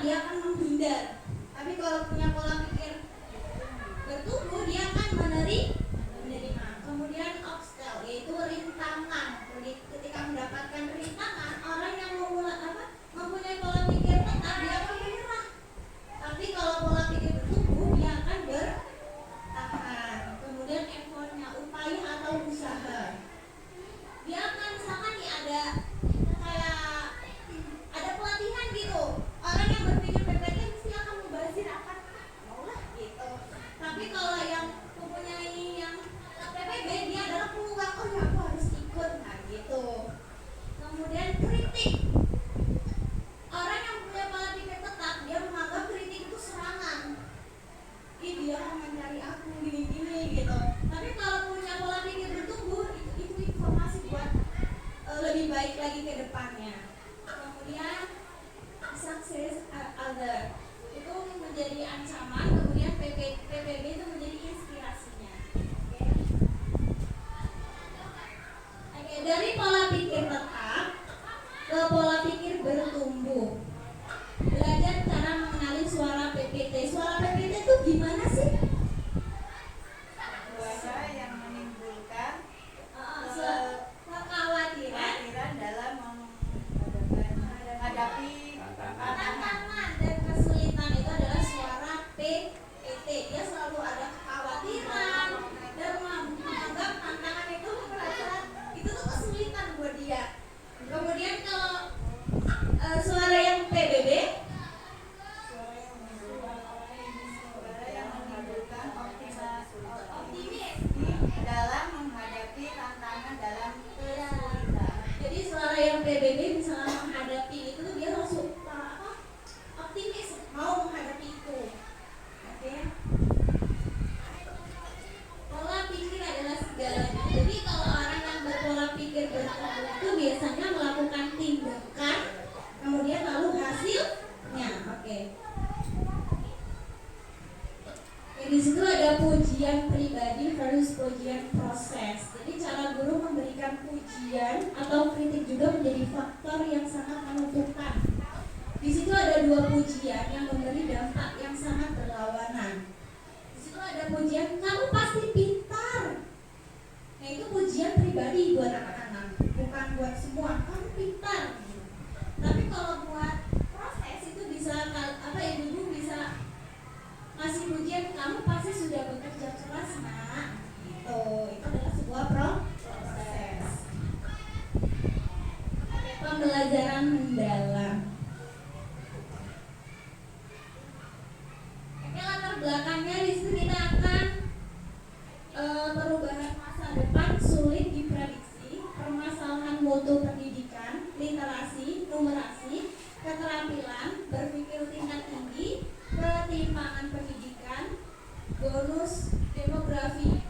dia akan menghindar. Tapi kalau punya pola pikir bertumbuh, dia akan menerima. Kemudian obstacle, yaitu rintangan. Ketika mendapatkan rintangan, orang yang mempunyai pola pikir tetap, dia akan menyerah. Tapi kalau pola pikir bertumbuh, dia akan bertahan. Kemudian effortnya, upaya atau usaha, dia akan misalkan nih ada pelatihan gitu. Orang yang berpikir PPT mesti akan mubazir, akan maulah gitu. Tapi kalau yang mempunyai yang PPB, dia adalah peluang, oh ya aku harus ikut, nah gitu. Kemudian kritik, orang yang punya pola pikir tetap, dia menganggap kritik itu serangan. Ih, dia akan mencari aku gini-gini gitu. Tapi kalau punya pola pikir bertumbuh, itu informasi buat lebih baik lagi ke depannya. Kemudian success other itu menjadi ancaman, kemudian PPB itu menjadi inspirasinya. Oke, dari pola pikir tetap ke pola pikir bertumbuh. Belajar cara mengenali suara PPT. Suara PPT itu gimana sih? Suara yang menimbulkan kekhawatiran dalam menghadapi tantangan dan kesulitan. Itu adalah suara PPT. Dia selalu ada kekhawatiran dan menganggap tantangan itu tuh kesulitan buat dia. Kemudian kalau suara yang PBB, optimis dalam menghadapi tantangan dalam kesulitan. Jadi suara yang PBB misalnya menghadapi itu, dia langsung optimis mau menghadapi itu. Oke. Pola pikir adalah segalanya. Jadi kalau orang yang berpola pikir bertumbuh itu biasanya melakukan tindakan, kemudian lalu hasilnya. Oke. Di situ ada pujian pribadi versus pujian proses. Jadi cara guru memberikan pujian atau kritik juga menjadi faktor yang sangat menentukan. Di situ ada dua pujian yang memberi dampak yang sangat berlawanan. Di situ ada pujian, kamu pasti pintar. Nah itu pujian pribadi buat anak-anak, bukan buat semua. Kamu pintar. Tapi kalau buat proses itu bisa ibu bisa kasih pujian, kamu pasti sudah bekerja keras nak. Gitu. Itu adalah sebuah proses. Pembelajaran mendalam. Oke, latar belakangnya di sini kita akan perubahan masa depan sulit diprediksi, permasalahan mutu pendidikan, literasi, numerasi, keterampilan, berpikir tingkat tinggi, ketimpangan pendidikan, bonus demografi.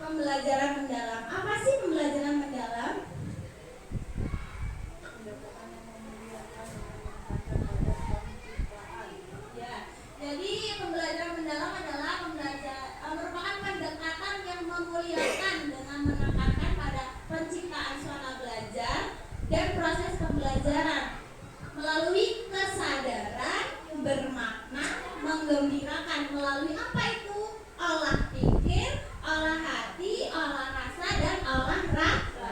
Pembelajaran mendalam. Apa sih pembelajaran mendalam? Ya, jadi pembelajaran mendalam adalah merupakan pendekatan yang memuliakan dengan menekankan pada penciptaan suasana belajar dan proses pembelajaran melalui kesadaran bermakna, menggembirakan. Melalui apa itu? Olah pikir, olah hati, olah rasa, dan olah raga.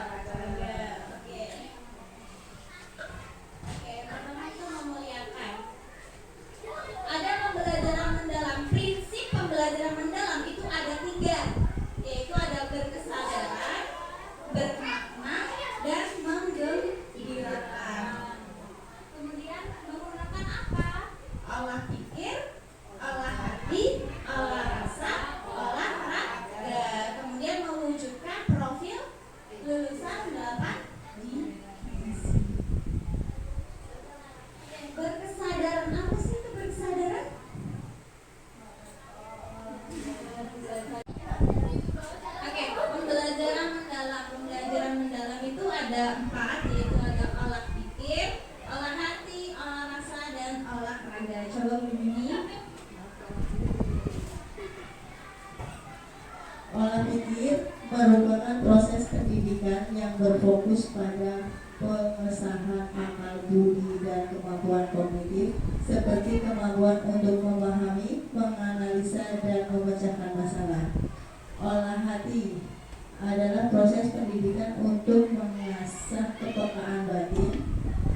Oke, pertama itu memuliakan. Ada pembelajaran mendalam. Prinsip pembelajaran mendalam itu ada 3, yaitu ada berkesadaran, bermakna, dan menggembirakan. Kemudian menggunakan apa? Olah pikir, olah hati, olah rasa, olah raga. Kemudian mewujudkan profil lulusan 8 dimensi. Berkesadaran, apa sih itu berkesadaran? Oke, pembelajaran mendalam. Pembelajaran mendalam itu ada 4, yaitu ada olah pikir, olah hati, olah rasa, dan olah raga. Coba bunyi. Olah pikir merupakan proses pendidikan pendidikan yang berfokus pada pengesahan akal budi dan kemampuan kognitif seperti kemampuan untuk memahami, menganalisa, dan memecahkan masalah. Olah hati adalah proses pendidikan untuk mengasah kepekaan batin,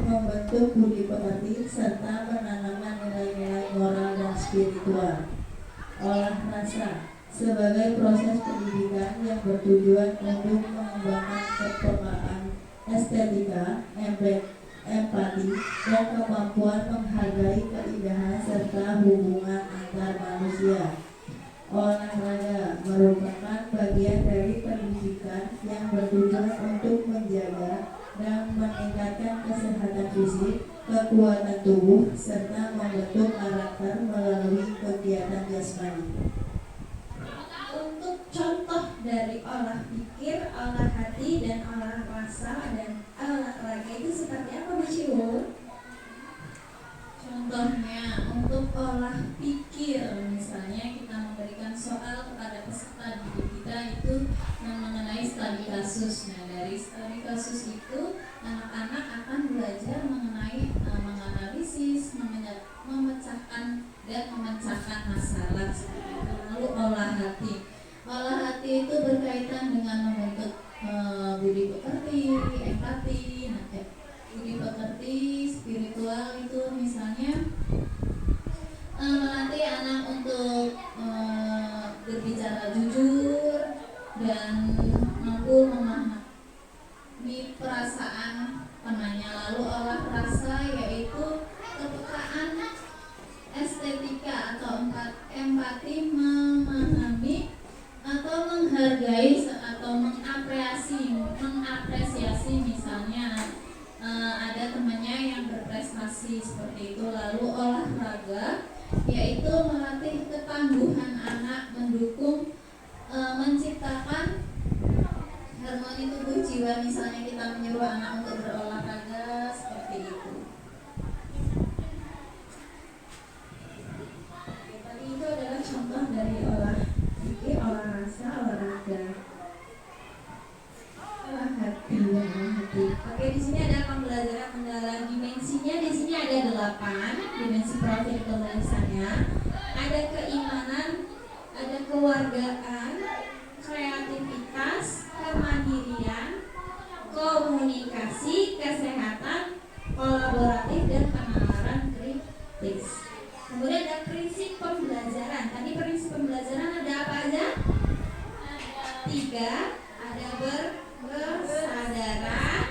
membentuk budi pekerti, serta menanamkan nilai-nilai moral dan spiritual. Olah rasa sebagai proses pendidikan yang bertujuan untuk mengembangkan kepekaan estetika, empati, dan kemampuan menghargai keindahan serta hubungan antar manusia. Olahraga merupakan bagian dari pendidikan yang bertujuan untuk menjaga dan meningkatkan kesehatan fisik, kekuatan tubuh, serta membentuk karakter melalui kegiatan jasmani. Untuk contoh dari olah pikir, olah hati, dan olah rasa dan olahraga itu seperti apa, Bu Ciwul? Contohnya untuk olah pikir, misalnya kita memberikan soal kepada peserta didik kita itu mengenai studi kasus. Nah, dari studi kasus itu anak-anak akan belajar mengenai menganalisis, memecahkan dan memecahkan masalah seperti itu. Lalu olah hati. Olah hati itu berkaitan dengan membentuk budi pekerti, empati, budi pekerti, spiritual itu misalnya melatih anak untuk berbicara jujur dan mampu memahami perasaan penanya. Lalu olah rasa yaitu kepekaan estetika atau empati, memahami atau menghargai atau mengapresiasi misalnya ada temannya yang berprestasi seperti itu. Lalu olahraga yaitu melatih ketangguhan anak, mendukung menciptakan harmoni tubuh jiwa, misalnya kita menyuruh anak untuk berolahraga seperti itu. Tadi itu adalah contoh dari olah pikir, olah rasa, olahraga, olah hati. Oke, di sini ada pembelajaran mendalam. Dimensinya di sini ada 8 dimensi profil tulisannya. Ada keimanan, ada kewargaan, kreativitas, kemandirian, komunikasi, kesehatan, kolaboratif, dan penalaran kritis. Kemudian ada prinsip pembelajaran. Tadi prinsip pembelajaran ada apa aja? 3. Ada berkesadaran,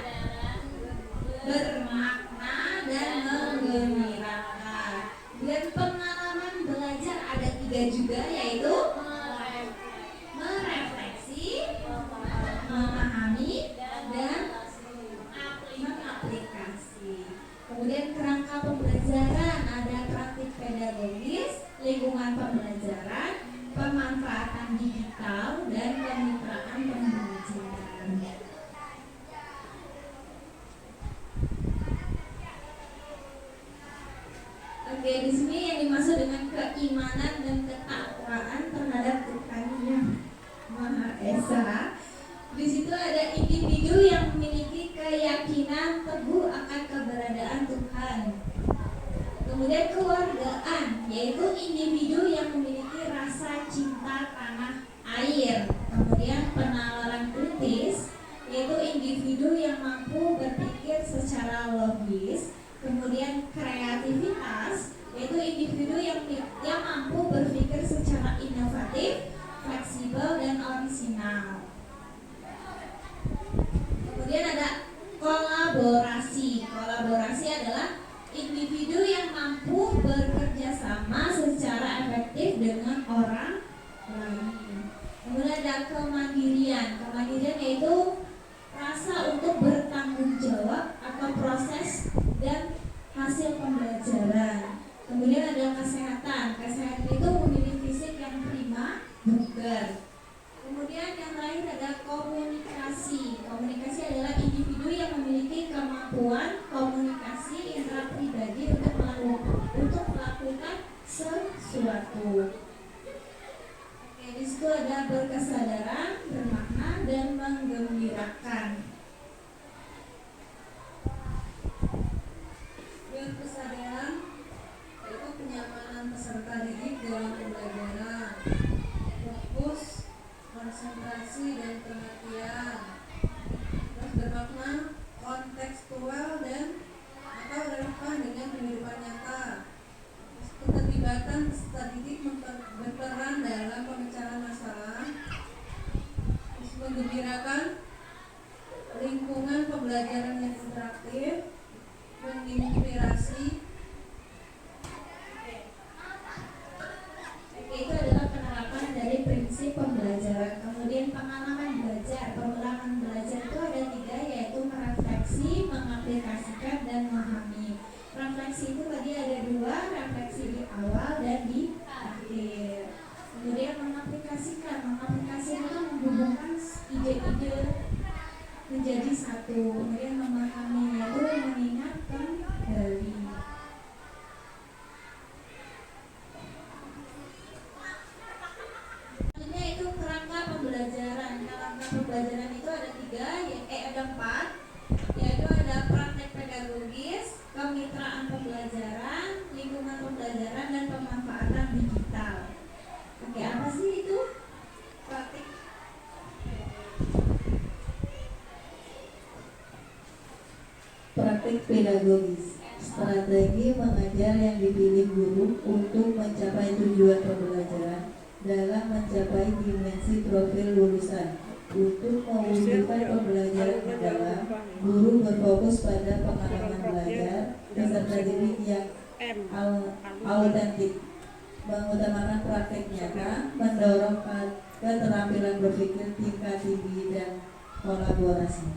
bermakna, dan menggembirakan. Dan pengalaman belajar ada 3 juga, yaitu merefleksi, memahami, dan mengaplikasi. Kemudian kerangka pembelajaran ada praktik pedagogis, lingkungan pembelajaran, pemanfaatan digital, dan kemitraan pembelajaran. Oke, di sini yang dimaksud dengan keimanan dan ketakwaan terhadap Tuhan yang Maha Esa. Di situ ada individu yang memiliki keyakinan teguh akan keberadaan Tuhan. Kemudian kewargaan, yaitu individu yang memiliki rasa cinta tanah air. Kemudian penalaran kritis, yaitu individu yang mampu berpikir secara logis. Kemudian kreativitas, yaitu individu yang mampu berpikir secara inovatif, fleksibel, dan orisinal. Kemudian ada kolaborasi. Kolaborasi adalah individu yang mampu bekerja sama secara efektif dengan orang lain. Kemudian ada kemandirian. Kemandirian yaitu rasa untuk bertanggung jawab atau proses dan hasil pembelajaran. Kemudian ada kesehatan. Kesehatan itu memiliki fisik yang prima, bugar. Kemudian yang lain ada komunikasi. Komunikasi adalah individu yang memiliki kemampuan komunikasi intrapribadi untuk melakukan sesuatu. Oke, di situ ada berkesadaran, bermakna, dan menggembirakan. pertama, kontekstual dan atau relevan dengan kehidupan nyata. Keterlibatan peserta didik berperan dalam pemecahan masalah. Menggembirakan, lingkungan pembelajaran yang interaktif, menginspirasi. Itu adalah penerapan dari prinsip pembelajaran. Kemudian pengalaman belajar. Pengalaman belajar itu ada 3, yaitu merefleksi, mengaplikasikan, dan memahami. Refleksi itu tadi ada 2, refleksi di awal dan di akhir. Kemudian mengaplikasikan. Mengaplikasikan itu menghubungkan ide-ide menjadi satu. Kemudian memahami itu mengingat kembali. Selanjutnya itu kerangka pembelajaran. Kerangka pembelajaran itu ada 3, ada 4, yaitu ada praktek pedagogis, kemitraan pembelajaran, lingkungan pembelajaran, dan pemanfaatan digital. Oke, apa sih itu praktek? Praktik pedagogis, strategi mengajar yang dipilih guru untuk mencapai tujuan pembelajaran dalam mencapai dimensi profil lulusan. Untuk mewujudkan pembelajaran mendalam, guru berfokus pada pengalaman belajar peserta didik yang autentik, mengutamakan praktek nyata, mendorong keterampilan berpikir tingkat tinggi dan kolaborasi.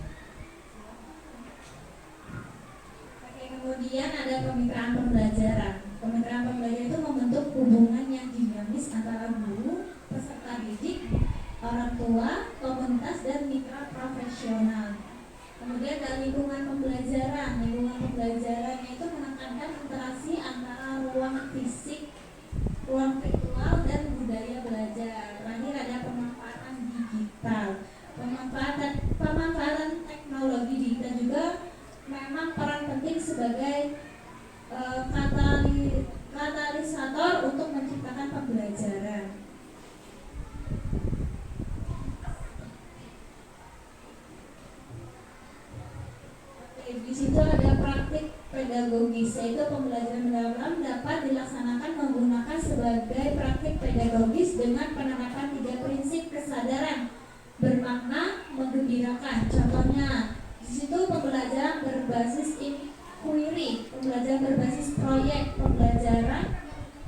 Kemudian ada kemitraan pembelajaran. Kemitraan pembelajaran itu membentuk hubungan yang dinamis antara guru, peserta didik, orang tua, komunitas, dan mitra profesional. Kemudian ada lingkungan pembelajaran. Lingkungan pembelajaran itu menekankan interaksi antara ruang fisik, ruang virtual, dan budaya belajar. Terakhir ada pemanfaatan digital. Pemanfaatan teknologi digital juga memang peran penting sebagai katalisator untuk menciptakan pembelajaran. Di situ ada praktik pedagogis, yaitu pembelajaran mendalam dapat dilaksanakan menggunakan sebagai praktik pedagogis dengan penerapan 3 prinsip kesadaran bermakna, menggembirakan. Contohnya, di situ pembelajaran berbasis inquiry, pembelajaran berbasis proyek, pembelajaran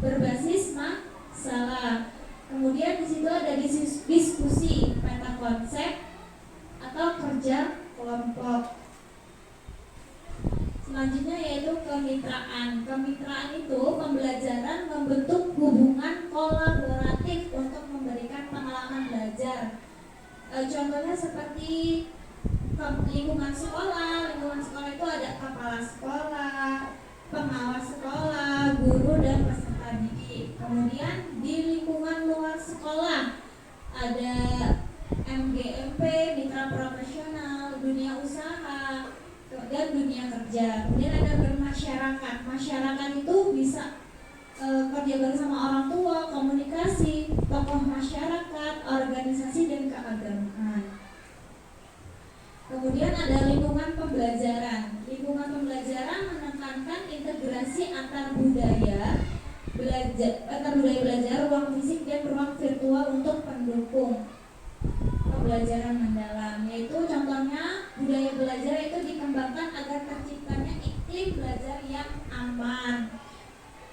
berbasis masalah. Kemudian di situ ada diskusi, peta konsep, atau kerja kelompok. Selanjutnya yaitu kemitraan. Kemitraan itu pembelajaran membentuk hubungan kolaboratif untuk memberikan pengalaman belajar. Contohnya seperti lingkungan sekolah. Lingkungan sekolah itu ada kepala sekolah, pengawas sekolah, guru, dan peserta didik. Kemudian di lingkungan luar sekolah ada MGMP, mitra profesional, dunia usaha, dan dunia kerja. Kemudian ada bermasyarakat. Masyarakat itu bisa kerja bersama orang tua, komunikasi, tokoh masyarakat, organisasi, dan keagamaan. Kemudian ada lingkungan pembelajaran. Lingkungan pembelajaran menekankan integrasi antar budaya belajar, ruang fisik dan ruang virtual untuk pendukung pembelajaran mendalam. Yaitu contohnya budaya belajar itu dikembangkan agar terciptanya iklim belajar yang aman.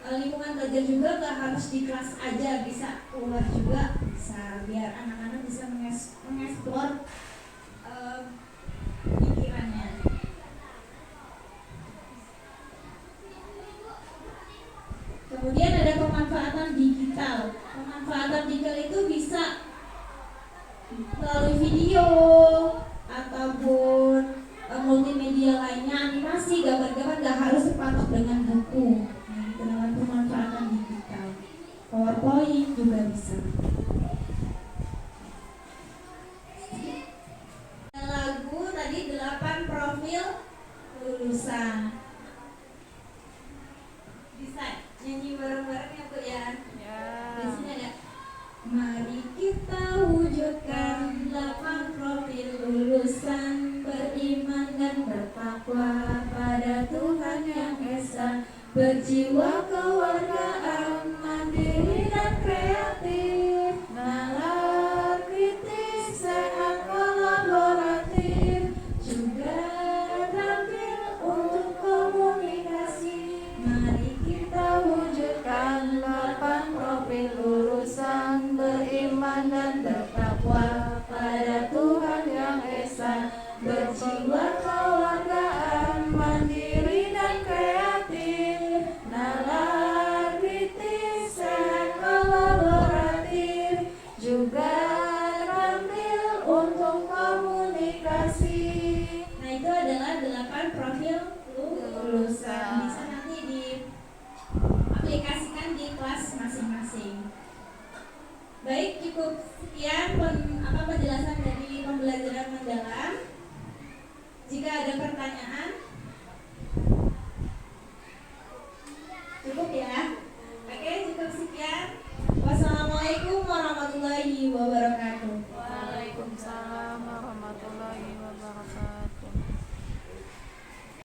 Lingkungan belajar juga gak harus di kelas aja, bisa keluar juga bisa, biar anak-anak bisa mengeksplor pikirannya. Kemudian ada pemanfaatan digital. Pemanfaatan digital itu bisa melalui video ataupun multimedia lainnya, animasi, gambar-gambar, gak harus terpatok dengan buku. Dengan pemanfaatan digital, PowerPoint juga bisa. Lagu tadi 8 profil lulusan. Bisa nyanyi bareng-bareng ya Bu ya? Ya. Di sini ada. Mari kita wujudkan 8 profil lulusan beriman dan bertakwa pada Tuhan yang Esa, berjiwa kewargaan, mandiri dan kreatif, nalar kritis, sehat kolaboratif, juga terampil untuk komunikasi. Mari kita wujudkan 8 profil lulusan, beriman dan bertakwa pada Tuhan yang Esa, berjiwa kewargaan, mandiri dan kreatif, nalar kritis, sehat kolaboratif, juga terampil untuk komunikasi. Nah, itu adalah 8 profil lulusan. Bisa nanti diaplikasikan di kelas masing-masing. Baik, cukup sekian penjelasan dari pembelajaran mendalam. Jika ada pertanyaan, cukup ya. Oke, cukup sekian. Wassalamualaikum warahmatullahi wabarakatuh.